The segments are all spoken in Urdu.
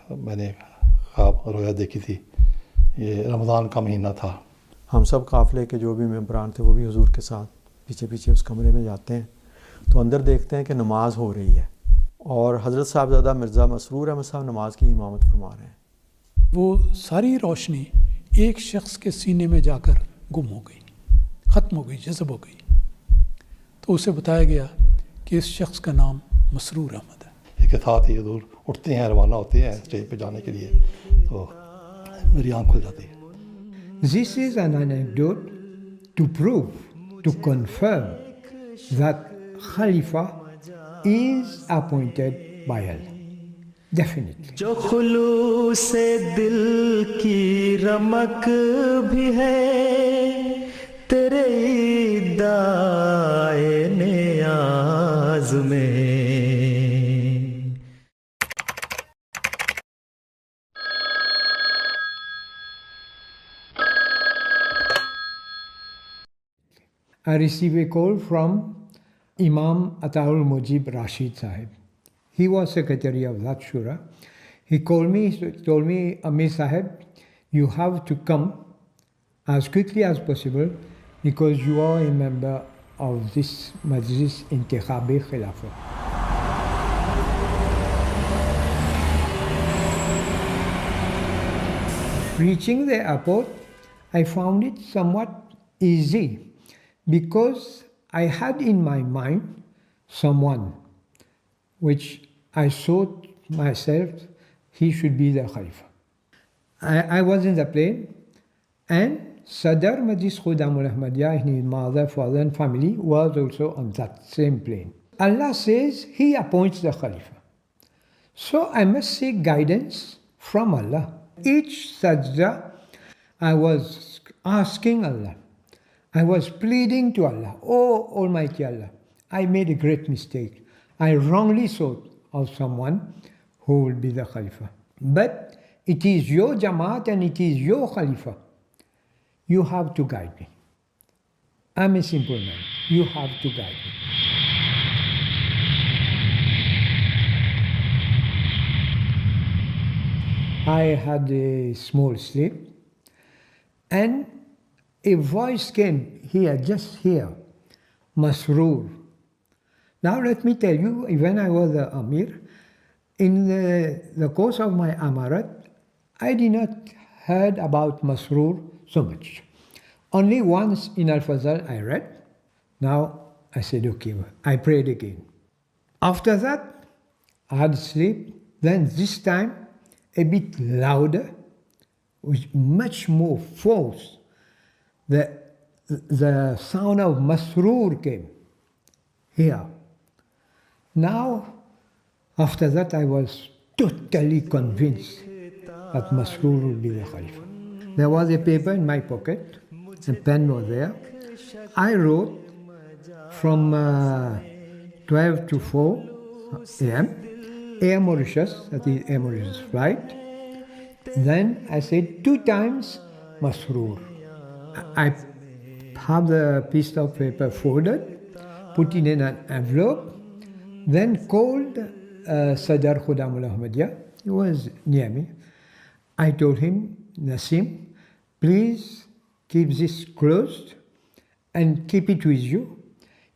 میں نے خواب رویا دیکھی تھی، یہ رمضان کا مہینہ تھا. ہم سب قافلے کے جو بھی ممبران تھے وہ بھی حضور کے ساتھ پیچھے پیچھے اس کمرے میں جاتے ہیں تو اندر دیکھتے ہیں کہ نماز ہو رہی ہے اور حضرت صاحبزادہ مرزا مسرور احمد صاحب نماز کی امامت فرما رہے ہیں. وہ ساری روشنی ایک شخص کے سینے میں جا کر گم ہو گئی، ختم ہو گئی، جذب ہو گئی. تو اسے بتایا گیا کہ اس شخص کا نام مسرور احمد ہے. اس کے ساتھ ہی حضور اٹھتے ہیں، روانہ ہوتے ہیں اسٹیج پہ جانے کے لیے، تو میری آنکھ کھل جاتی ہے. This is an anecdote to prove, to confirm that Khalifa is appointed by Allah. Definitely. جو خلوص دل کی رمک بھی ہے تیرے دائے نیاز میں. I received a call from Imam Ataul Mujib Rashid Sahib. He was secretary of that shura. He called me, he told me, Amir Sahib, you have to come as quickly as possible because you are a member of this Majlis Intikhabi Khilafah. Reaching the airport, I found it somewhat easy because I had in my mind someone which I thought myself he should be the Khalifa. I was in the plane and Sadr Majlis Khudamul Ahmadiyya, his mother, father and family was also on that same plane. Allah says he appoints the Khalifa. So I must seek guidance from Allah. Each sajda I was asking Allah. I was pleading to Allah, oh Almighty Allah, I made a great mistake. I wrongly thought of someone who will be the Khalifa. But it is your Jamaat and it is your Khalifa. You have to guide me. I'm a simple man. You have to guide me. I had a small sleep and a voice came here, just here, Masroor. Now let me tell you, when I was the Amir, in the course of my Amarat, I did not heard about Masroor so much. Only once in Al-Fazal I read. Now I said, okay, I prayed again. After that, I had sleep. Then this time, a bit louder, with much more force. The sound of Masroor came here. Now, after that, I was totally convinced that Masroor would be the Khalifa. There was a paper in my pocket, a pen was there. I wrote from 12 to 4 a.m., Air Mauritius, that is Air Mauritius flight. Then I said 2 times Masroor. I have the piece of paper folded, put it in an envelope, then called Sadr Khudamul Ahmadiyya. He was near me. I told him, Nasim, please keep this closed and keep it with you.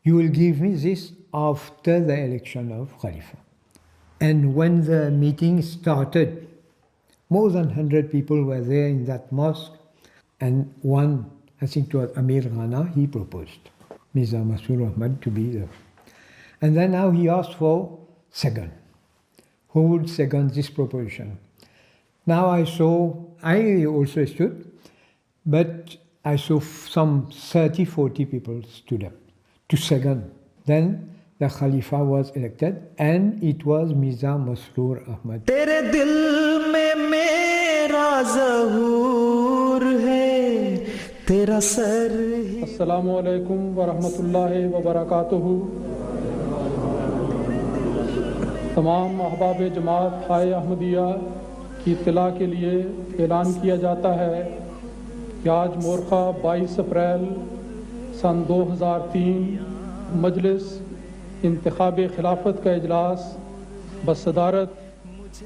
You will give me this after the election of Khalifa. And when the meeting started, more than 100 people were there in that mosque. And one, I think it was Amir Ghana, he proposed Mirza Masroor Ahmad to be the. And then now he asked for second. Who would second this proposition? Now I also stood, but I saw some 30, 40 people stood up to second. Then the Khalifa was elected and it was Mirza Masroor Ahmad. Tere dil mein mera zahur hai, tera sar. Assalamu alaikum wa rahmatullahi wa barakatuhu. تمام احباب جماعت خائے احمدیہ کی اطلاع کے لیے اعلان کیا جاتا ہے کہ آج مورخہ 22 اپریل سن 2003 مجلس انتخاب خلافت کا اجلاس بصدارت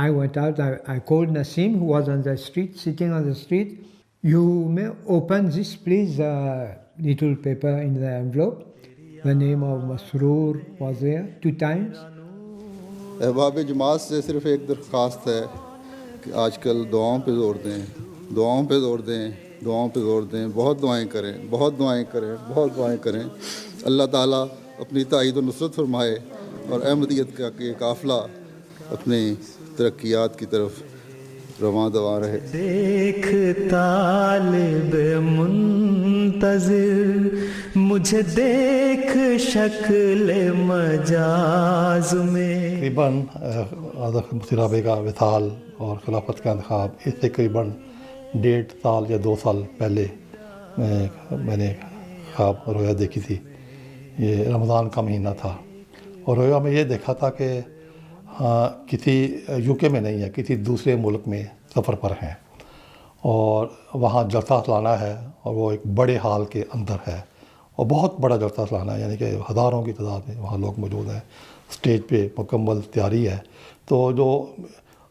I went out, I called Nasim, who was on the street, sitting on the street. You may open this, please, little paper in the envelope. The name of Masroor was there 2 times. احباب جماعت سے صرف ایک درخواست ہے کہ آج کل دعاؤں پہ زور دیں، دعاؤں پہ زور دیں، دعاؤں پہ زور دیں، بہت دعائیں کریں، بہت دعائیں کریں، بہت دعائیں کریں۔ اللہ تعالیٰ اپنی تائید و نصرت فرمائے اور احمدیت کا یہ قافلہ اپنی ترقیات کی طرف رواں دوا رہے۔ دیکھ طالب منتظر مجھے دیکھ شکل مجاز میں۔ تقریباً حضرت مفتی رابع کا وصال اور خلافت کا انتخاب اس سے قریباً 1.5 سال یا 2 سال پہلے میں نے خواب رویا دیکھی تھی۔ یہ رمضان کا مہینہ تھا اور رویا میں یہ دیکھا تھا کہ کسی UK میں نہیں ہے، کسی دوسرے ملک میں سفر پر ہیں اور وہاں جلسہ سالانہ ہے اور وہ ایک بڑے ہال کے اندر ہے اور بہت بڑا جلسہ سالانہ ہے، یعنی کہ ہزاروں کی تعداد میں وہاں لوگ موجود ہیں، اسٹیج پہ مکمل تیاری ہے۔ تو جو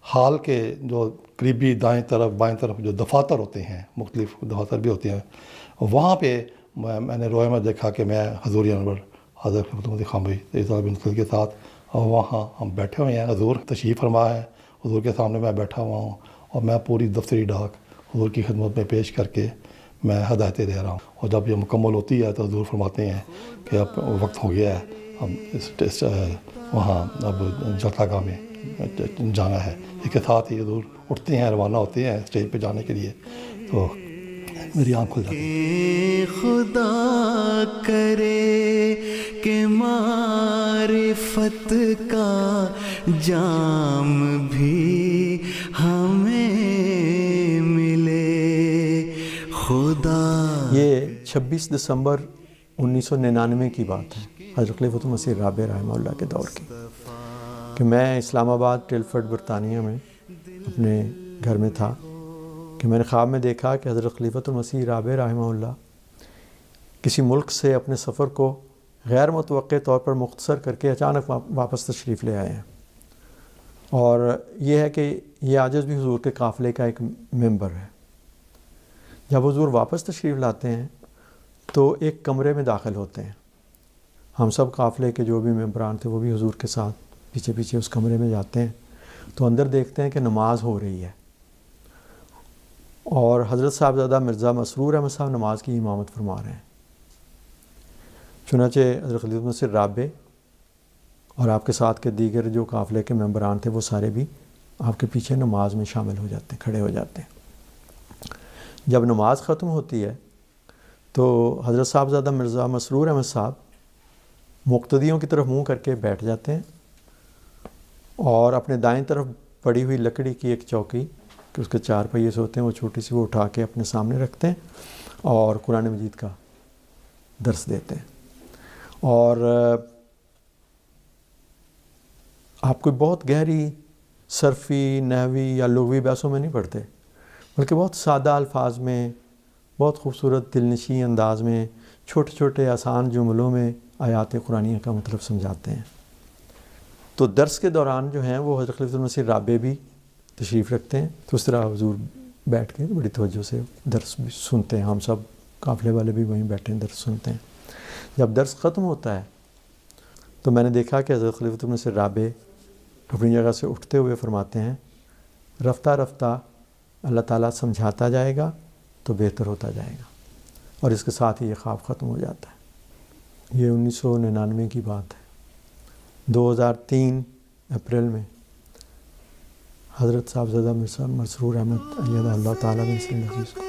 ہال کے جو قریبی دائیں طرف بائیں طرف جو دفاتر ہوتے ہیں، مختلف دفاتر بھی ہوتے ہیں، وہاں پہ میں نے رویا میں دیکھا کہ میں حضور انور حضرت مفتی خاموی بن سل کے ساتھ اور وہاں ہم بیٹھے ہوئے ہیں، حضور تشریف فرما ہے، حضور کے سامنے میں بیٹھا ہوا ہوں اور میں پوری دفتری ڈاک حضور کی خدمت میں پیش کر کے میں ہدایتیں دے رہا ہوں، اور جب یہ مکمل ہوتی ہے تو حضور فرماتے ہیں کہ اب وقت ہو گیا ہے، اب وہاں اب جلسہ گاہ میں جانا ہے۔ اس کے ساتھ ہی حضور اٹھتے ہیں، روانہ ہوتے ہیں اسٹیج پہ جانے کے لیے، تو میری آنکھ کھل جاتی ہے۔ خدا کرے کہ معرفت کا جام بھی ہمیں ملے خدا۔ یہ 26 دسمبر 1999 کی بات ہے، حضرت خلیفۃ المسیح رابع رحمہ اللہ کے دور کی، کہ میں اسلام آباد ٹلفرڈ برطانیہ میں اپنے گھر میں تھا کہ میں نے خواب میں دیکھا کہ حضرت خلیفۃ المسیح رابع رحمہ اللہ کسی ملک سے اپنے سفر کو غیر متوقع طور پر مختصر کر کے اچانک واپس تشریف لے آئے ہیں، اور یہ ہے کہ یہ عاجز بھی حضور کے قافلے کا ایک ممبر ہے۔ جب حضور واپس تشریف لاتے ہیں تو ایک کمرے میں داخل ہوتے ہیں، ہم سب قافلے کے جو بھی ممبران تھے وہ بھی حضور کے ساتھ پیچھے پیچھے اس کمرے میں جاتے ہیں، تو اندر دیکھتے ہیں کہ نماز ہو رہی ہے اور حضرت صاحبزادہ مرزا مسرور احمد صاحب نماز کی امامت فرما رہے ہیں۔ چنانچہ حضرت خلیفۃ المسیح رابع اور آپ کے ساتھ کے دیگر جو قافلے کے ممبران تھے وہ سارے بھی آپ کے پیچھے نماز میں شامل ہو جاتے ہیں، کھڑے ہو جاتے ہیں۔ جب نماز ختم ہوتی ہے تو حضرت صاحبزادہ مرزا مسرور احمد صاحب مقتدیوں کی طرف منہ کر کے بیٹھ جاتے ہیں اور اپنے دائیں طرف پڑی ہوئی لکڑی کی ایک چوکی کہ اس کے 4 پہیے سے ہوتے ہیں، وہ چھوٹی سی وہ اٹھا کے اپنے سامنے رکھتے ہیں اور قرآن مجید کا درس دیتے ہیں۔ اور آپ کوئی بہت گہری صرفی، نحوی یا لغوی بحثوں میں نہیں پڑھتے، بلکہ بہت سادہ الفاظ میں، بہت خوبصورت دلنشین انداز میں، چھوٹے چھوٹے آسان جملوں میں آیات قرآنیہ کا مطلب سمجھاتے ہیں۔ تو درس کے دوران جو ہیں وہ حضرت خلیفۃ المسیح رابع بھی تشریف رکھتے ہیں، تو اس طرح حضور بیٹھ کے بڑی توجہ سے درس بھی سنتے ہیں، ہم سب قافلے والے بھی وہیں بیٹھے ہیں، درس سنتے ہیں۔ جب درس ختم ہوتا ہے تو میں نے دیکھا کہ حضرت خلیفۃ المسیح رابع اپنی جگہ سے اٹھتے ہوئے فرماتے ہیں، رفتہ رفتہ اللہ تعالیٰ سمجھاتا جائے گا تو بہتر ہوتا جائے گا، اور اس کے ساتھ ہی یہ خواب ختم ہو جاتا ہے۔ یہ 1999 کی بات ہے۔ 2003 اپریل میں حضرت صاحبزادہ مرزا مسرور احمد ایدہ اللہ تعالیٰ بن سلیم عزیز کو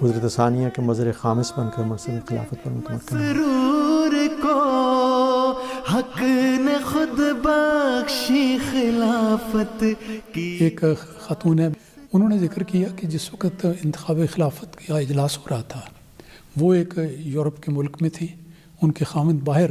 قدرت ثانیہ کے مظہر خامس بن کر منصب خلافت پر متمکن مسرور کو حق نے خود بخشی خلافت کی۔ ایک خاتون ہے، انہوں نے ذکر کیا کہ جس وقت انتخاب خلافت کا اجلاس ہو رہا تھا وہ ایک یورپ کے ملک میں تھی، ان کے خاوند باہر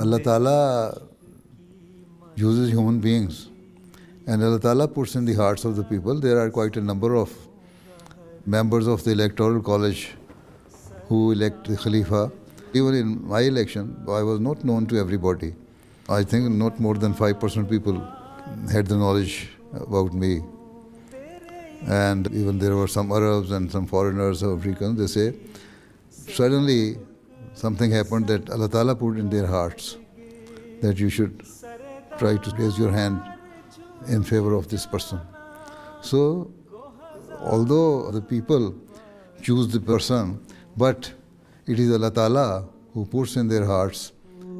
Allah Ta'ala uses human beings, and Allah Ta'ala puts in the hearts of the people. There are quite a number of members of the electoral college who elect the Khalifa. Even in my election, I was not known to everybody. I think not more than 5% people had the knowledge about me. And even there were some Arabs and some foreigners or Africans. They say, suddenly something happened that Allah Ta'ala put in their hearts that you should try to raise your hand in favor of this person. So, although the people choose the person, but it is Allah Ta'ala who puts in their hearts.